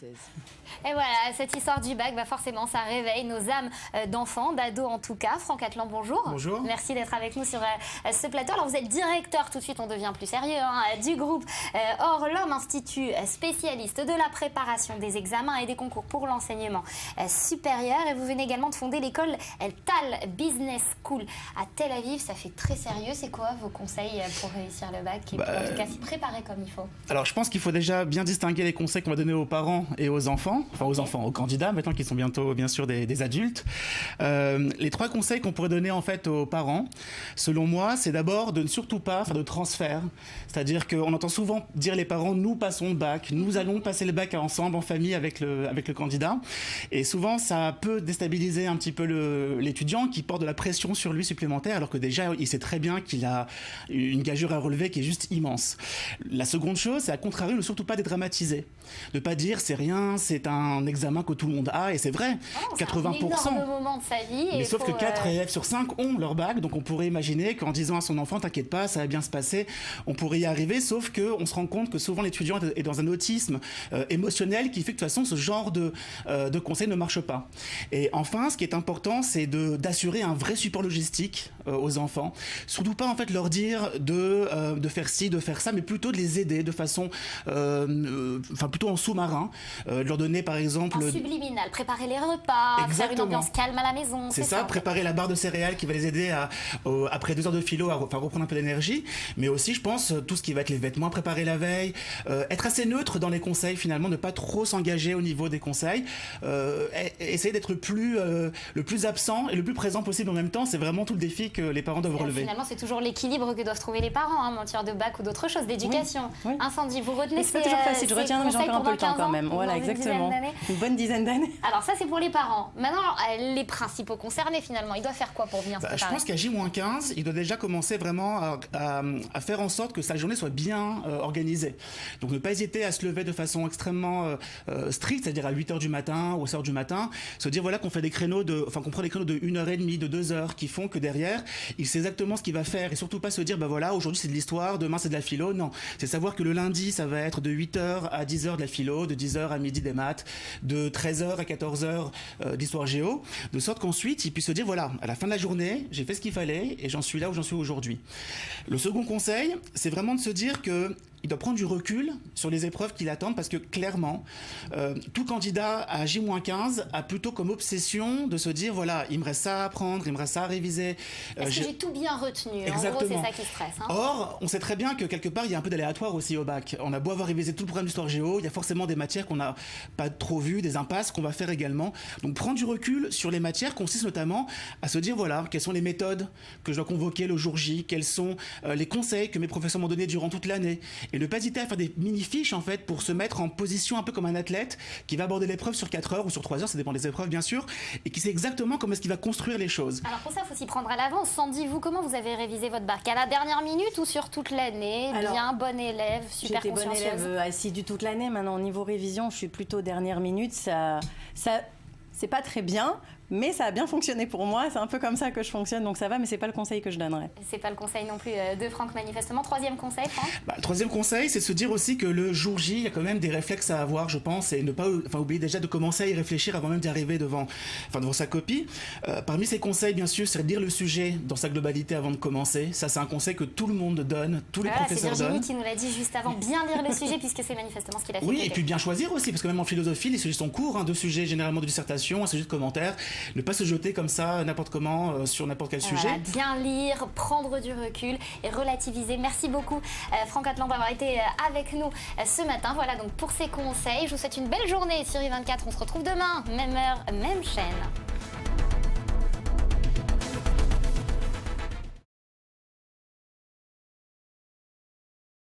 française. Et voilà, cette histoire du bac, forcément, ça réveille nos âmes d'enfants, d'ados en tout cas. Franck Atlan, bonjour. Bonjour. Merci d'être avec nous sur ce plateau. Alors, vous êtes directeur, tout de suite, on devient plus sérieux, du groupe Orlom, institut spécialiste de la préparation des examens et des concours pour l'enseignement supérieur. Et vous venez également de fonder l'école Tal Business School à Tel Aviv. Ça fait très sérieux. C'est quoi vos conseils pour réussir le bac et pour en tout cas s'y préparer comme il faut? Alors, je pense qu'il faut déjà bien distinguer les conseils qu'on va donner aux parents et aux enfants, enfin aux enfants, aux candidats, maintenant qu'ils sont bientôt, bien sûr, des adultes. Les 3 conseils qu'on pourrait donner en fait aux parents, selon moi, c'est d'abord de ne surtout pas faire de transfert. C'est-à-dire qu'on entend souvent dire les parents, nous passons le bac, nous allons passer le bac ensemble, en famille, avec le candidat. Et souvent, ça peut déstabiliser un petit peu l'étudiant qui porte de la pression sur lui supplémentaire, alors que déjà, il sait très bien qu'il a une gageure à relever qui est juste immense. La seconde chose, c'est à contrario, ne surtout pas dédramatiser. De pas dire c'est rien, c'est un examen que tout le monde a, et c'est vrai, 80%. C'est un énorme moment de sa vie. Mais sauf que 4 élèves sur 5 ont leur bac, donc on pourrait imaginer qu'en disant à son enfant, t'inquiète pas, ça va bien se passer, on pourrait y arriver, sauf qu'on se rend compte que souvent l'étudiant est dans un autisme émotionnel qui fait que de toute façon ce genre de conseil ne marche pas. Et enfin, ce qui est important, c'est d'assurer un vrai support logistique aux enfants. Surtout pas en fait leur dire de faire ci, de faire ça, mais plutôt de les aider de façon, plutôt en sous-marin, de leur donner par exemple... En subliminal, préparer les repas, faire une ambiance calme à la maison. C'est ça, préparer la barre de céréales qui va les aider après 2 heures de philo à reprendre un peu d'énergie, mais aussi je pense tout ce qui va être les vêtements à préparer la veille, être assez neutre dans les conseils finalement, ne pas trop s'engager au niveau des conseils, essayer d'être le plus absent et le plus présent possible en même temps, c'est vraiment tout le défi que les parents doivent relever. Finalement, c'est toujours l'équilibre que doivent trouver les parents, en matière de bac ou d'autres choses, d'éducation. Oui. Incendie, vous retenez c'est pas toujours facile, je retiens, mais j'ai encore un peu le temps quand même. Voilà, exactement. Une bonne dizaine d'années. Alors ça, c'est pour les parents. Maintenant, les principaux concernés, finalement, ils doivent faire quoi pour bien se préparer? Je pense qu'à J-15, il doit déjà commencer vraiment à faire en sorte que sa journée soit bien organisée. Donc ne pas hésiter à se lever de façon extrêmement stricte, c'est-à-dire à 8h du matin ou à 6h du matin, se dire voilà qu'on fait des créneaux qu'on prend des créneaux de 1h30, de 2 heures, qui font que derrière, il sait exactement ce qu'il va faire et surtout pas se dire voilà, aujourd'hui c'est de l'histoire, demain c'est de la philo. Non, c'est savoir que le lundi, ça va être de 8h à 10h de la philo, de 10h à midi des maths, de 13h à 14h d'histoire géo, de sorte qu'ensuite, il puisse se dire voilà, à la fin de la journée, j'ai fait ce qu'il fallait et j'en suis là où j'en suis aujourd'hui. Le second conseil, c'est vraiment de se dire que il doit prendre du recul sur les épreuves qui l'attendent parce que clairement, tout candidat à J-15 a plutôt comme obsession de se dire voilà, il me reste ça à apprendre, il me reste ça à réviser. Est-ce que j'ai tout bien retenu? Exactement. En gros, c'est ça qui stresse. Or, on sait très bien que quelque part, il y a un peu d'aléatoire aussi au bac. On a beau avoir révisé tout le programme d'histoire géo, il y a forcément des matières qu'on n'a pas trop vues, des impasses qu'on va faire également. Donc prendre du recul sur les matières consiste notamment à se dire voilà, quelles sont les méthodes que je dois convoquer le jour J, quels sont les conseils que mes professeurs m'ont donnés durant toute l'année. Et ne pas hésiter à faire des mini-fiches en fait pour se mettre en position un peu comme un athlète qui va aborder l'épreuve sur 4 heures ou sur 3 heures, ça dépend des épreuves bien sûr, et qui sait exactement comment est-ce qu'il va construire les choses. Alors pour ça, il faut s'y prendre à l'avance. Sandy, vous, comment vous avez révisé votre bac? À la dernière minute ou sur toute l'année? Bien, bonne élève, super consciencieuse? J'étais bonne élève assidue toute l'année. Maintenant, au niveau révision, je suis plutôt dernière minute. Ça c'est pas très bien, mais ça a bien fonctionné pour moi. C'est un peu comme ça que je fonctionne, donc ça va, mais c'est pas le conseil que je donnerais. C'est pas le conseil non plus de Franck, manifestement. Troisième conseil, Franck? Le troisième conseil, c'est de se dire aussi que le jour J, il y a quand même des réflexes à avoir, je pense, et ne pas oublier déjà de commencer à y réfléchir avant même d'y arriver devant sa copie. Parmi ces conseils, bien sûr, c'est de lire le sujet dans sa globalité avant de commencer. Ça, c'est un conseil que tout le monde donne, tous les professeurs donnent. C'est Virginie qui nous l'a dit juste avant, bien lire le sujet, puisque c'est manifestement ce qu'il a fait. Oui, et puis bien choisir aussi, parce que même en philosophie, les sujets sont courts, 2 sujets généralement de dissertation, un sujet de commentaire. Ne pas se jeter comme ça n'importe comment sur n'importe quel sujet. Bien lire, prendre du recul et relativiser. Merci beaucoup Franck Atlan d'avoir été avec nous ce matin. Voilà donc pour ces conseils. Je vous souhaite une belle journée sur I24. On se retrouve demain, même heure, même chaîne.